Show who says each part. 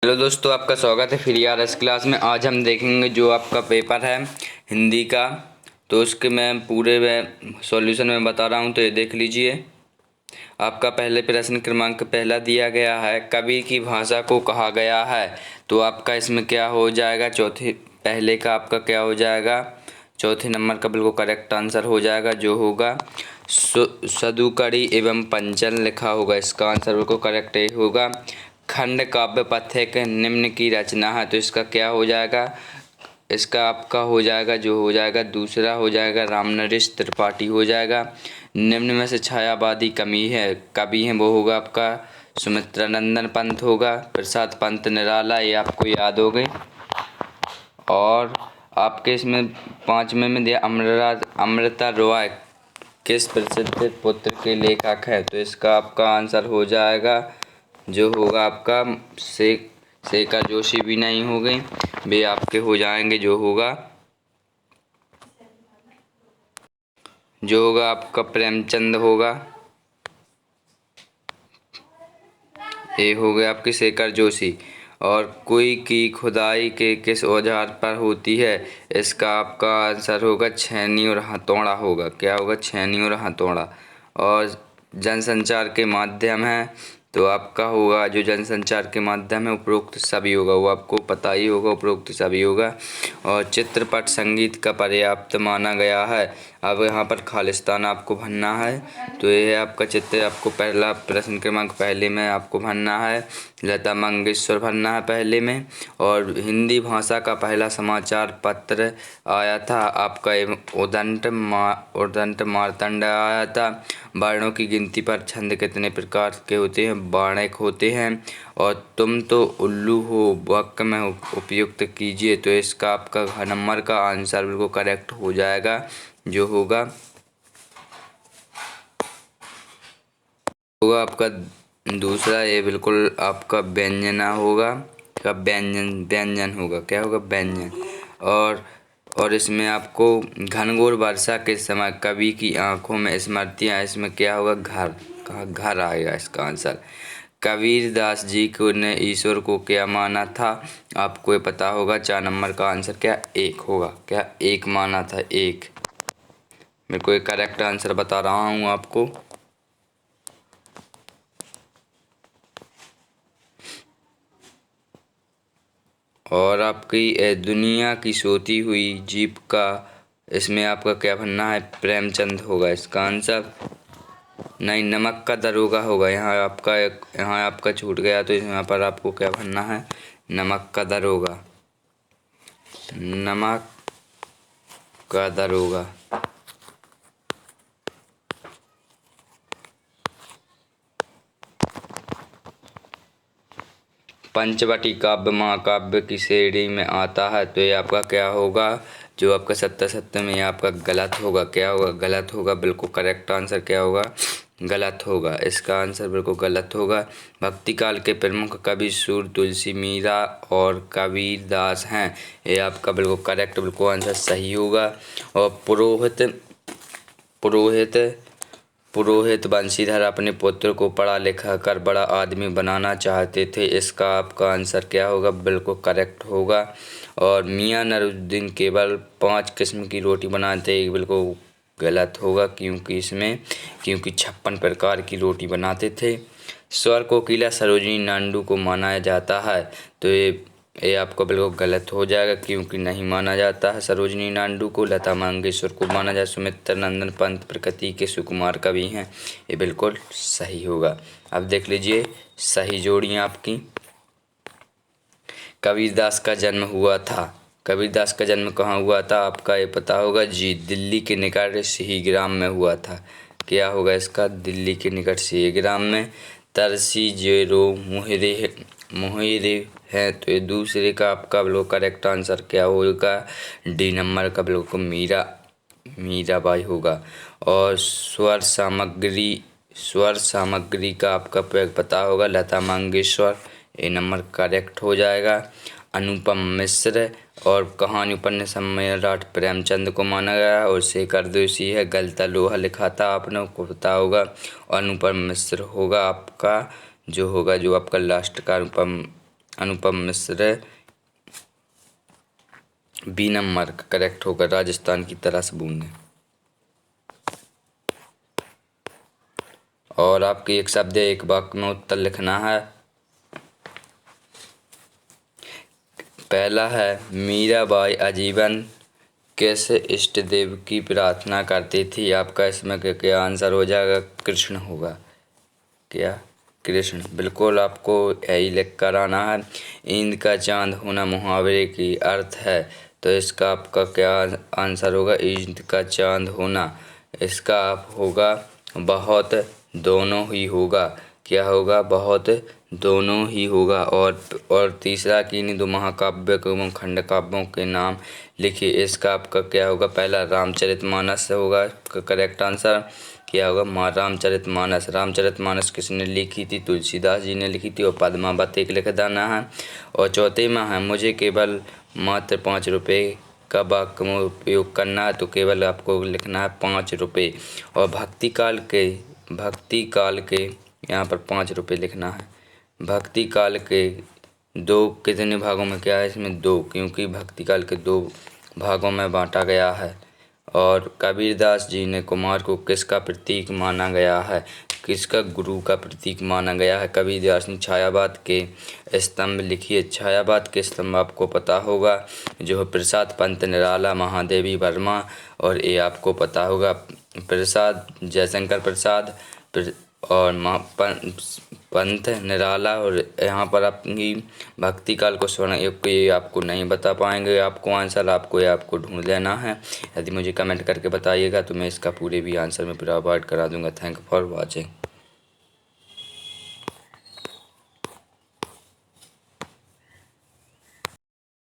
Speaker 1: Hello दोस्तों, आपका स्वागत है फिर यार इस क्लास में। आज हम देखेंगे जो आपका पेपर है हिंदी का, तो उसके मैं पूरे सॉल्यूशन में बता रहा हूँ, तो ये देख लीजिए। आपका पहले प्रश्न क्रमांक पहला दिया गया है, कवि की भाषा को कहा गया है। तो आपका इसमें क्या हो जाएगा, चौथे पहले का आपका क्या हो जाएगा, चौथे नंबर का बिल्कुल करेक्ट आंसर हो जाएगा, जो होगा सदुकड़ी एवं पंचन लिखा होगा। इसका आंसर बिल्कुल करेक्ट ही होगा। खंड काव्य पथिक निम्न की रचना है, तो इसका क्या हो जाएगा, इसका आपका हो जाएगा, जो हो जाएगा दूसरा हो जाएगा रामनरेश त्रिपाठी हो जाएगा। निम्न में से छायावादी कवि है वो होगा आपका सुमित्रानंदन पंत होगा। प्रसाद पंत निराला, ये आपको याद हो गई। और आपके इसमें पांचवें में दिया अमृता रॉय किस प्रसिद्ध पुत्र के लेखक है, तो इसका आपका आंसर हो जाएगा, जो होगा आपका शेखर जोशी भी नहीं हो गई, वे आपके हो जाएंगे, जो होगा आपका प्रेमचंद होगा। ये हो गया आपकी शेखर जोशी। और कुई की खुदाई के किस औजार पर होती है, इसका आपका आंसर होगा छेनी और हथौड़ा होगा। क्या होगा, छेनी और हथौड़ा। और जनसंचार के माध्यम है, तो आपका होगा जो जनसंचार के माध्यम है उपरोक्त सभी होगा, वो आपको पता ही होगा, उपरोक्त सभी होगा। और चित्रपट संगीत का पर्याप्त माना गया है। अब यहाँ पर खालिस्तान आपको भरना है, तो ये है आपका चित्र। आपको पहला प्रश्न क्रमांक पहले में आपको भरना है, लता मंगेशकर भरना है पहले में। और हिंदी भाषा का पहला समाचार पत्र आया था आपका उदंत मार्तंड आया था। वर्णों की गिनती पर छंद कितने प्रकार के होते हैं, बाणिक होते हैं। और तुम तो उल्लू हो वाक्य में उपयुक्त कीजिए, तो इसका आपका घ नंबर का आंसर बिल्कुल करेक्ट हो जाएगा, जो होगा आपका दूसरा। ये बिल्कुल आपका व्यंजना होगा, का व्यंजन होगा। क्या होगा, व्यंजन। और इसमें आपको घनघोर वर्षा के समय कवि की आंखों में स्मृतियाँ, इसमें क्या होगा, घर आएगा इसका आंसर। कबीर दास जी को ने ईश्वर को क्या माना था, आपको ये पता होगा। 4 नंबर का आंसर क्या, एक होगा। क्या एक माना था, एक। मेरे को एक करेक्ट आंसर बता रहा हूँ आपको। और आपकी दुनिया की सोती हुई जीप का, इसमें आपका क्या भरना है, प्रेमचंद होगा इसका आंसर। नहीं, नमक का दरोगा होगा। यहाँ आपका छूट गया, तो यहाँ पर आपको क्या भरना है, नमक का दरोगा। नमक का दरोगा। पंचवटी काव्य महाकाव्य की श्रेणी में आता है, तो ये आपका क्या होगा, जो आपका 70 में आपका गलत होगा। क्या होगा, गलत होगा। बिल्कुल करेक्ट आंसर क्या होगा, गलत होगा। इसका आंसर बिल्कुल गलत होगा। भक्ति काल के प्रमुख कवि सूर तुलसी मीरा और कबीर दास हैं, ये आपका बिल्कुल करेक्ट, बिल्कुल आंसर सही होगा। और पुरोहित बंशीधर अपने पुत्र को पढ़ा लिखा कर बड़ा आदमी बनाना चाहते थे, इसका आपका आंसर क्या होगा, बिल्कुल करेक्ट होगा। और मियां नरूद्दीन केवल 5 किस्म की रोटी बनाते, बिल्कुल गलत होगा, क्योंकि 56 प्रकार की रोटी बनाते थे। स्वर कोकिला सरोजिनी नायडू को माना जाता है, तो ये आपको बिल्कुल गलत हो जाएगा, क्योंकि नहीं माना जाता है सरोजिनी नायडू को। लता मंगेशकर को माना जाए। सुमित्रानंदन पंत प्रकृति के सुकुमार कवि हैं, ये बिल्कुल सही होगा। अब देख लीजिए सही जोड़ियाँ आपकी। कबीरदास का जन्म हुआ था, कबीरदास का जन्म कहाँ हुआ था, आपका ये पता होगा जी, दिल्ली के निकट सिहीग्राम में हुआ था। क्या होगा इसका, दिल्ली के निकट सिहीग्राम में। तरसी जेरो मोहरे है, तो ये दूसरे का आपका बिल्कुल करेक्ट आंसर क्या होगा, डी नंबर का बिल्कुल मीराबाई होगा। और स्वर सामग्री का आपका पता होगा, लता मंगेशकर, ए नंबर करेक्ट हो जाएगा। अनुपम मिश्र और कहानी उपन्यास सम्राट प्रेमचंद को माना गया, और शेखर जोशी है, गलता लोहा लिखा था आपने को पता होगा। अनुपम मिश्र होगा आपका, जो होगा जो आपका लास्ट का Anupam Mishra. B number correct होगा, राजस्थान की तरह से बूंदे। और आपकी एक शब्द या एक वाक्य में उत्तर लिखना है। पहला है मीराबाई आजीवन किस इष्ट देव की प्रार्थना करती थी। आपका इसमें क्या आंसर हो जाएगा? कृष्ण होगा। क्या? कृष्ण। बिल्कुल आपको यही लिख कर आना है। ईंद का चांद होना मुहावरे की अर्थ है, तो इसका आपका क्या आंसर होगा? ईंद का चांद होना। इसका आप होगा बहुत दोनों ही होगा। क्या होगा? बहुत दोनों ही होगा। और तीसरा किन्हीं दो महाकाव्य एवं खंड काव्यों के नाम लिखिए। इसका आपका क्या होगा? पहला रामचरितमानस होगा करेक्ट आंसर। क्या होगा? रामचरितमानस। रामचरितमानस किसने लिखी थी? तुलसीदास जी ने लिखी थी। और पद्मावत एक लिख देना है। और चौथे में है मुझे केवल मात्र 5 रुपये का वाक्य में उपयोग करना है, तो केवल आपको लिखना है 5 रुपये। और भक्ति काल के यहाँ पर 5 रुपये लिखना है। भक्ति काल के दो कितने भागों में क्या है? इसमें 2, क्योंकि भक्ति काल के 2 भागों में बांटा गया है। और कबीरदास जी ने कुमार को किसका प्रतीक माना गया है? किसका गुरु का प्रतीक माना गया है? कबीरदास ने छायावाद के स्तंभ लिखिए। छायावाद के स्तंभ आपको पता होगा, जो प्रसाद पंत, निराला, महादेवी वर्मा। और ये आपको पता होगा प्रसाद, जयशंकर प्रसाद और पंत, निराला। और यहाँ पर अपनी भक्ति काल को स्वर्ण युग को ये आपको नहीं बता पाएंगे। आपको आंसर आपको ढूंढ लेना है। यदि मुझे कमेंट करके बताइएगा तो मैं इसका पूरे भी आंसर में प्रोवाइड करा दूंगा। Thank you for watching.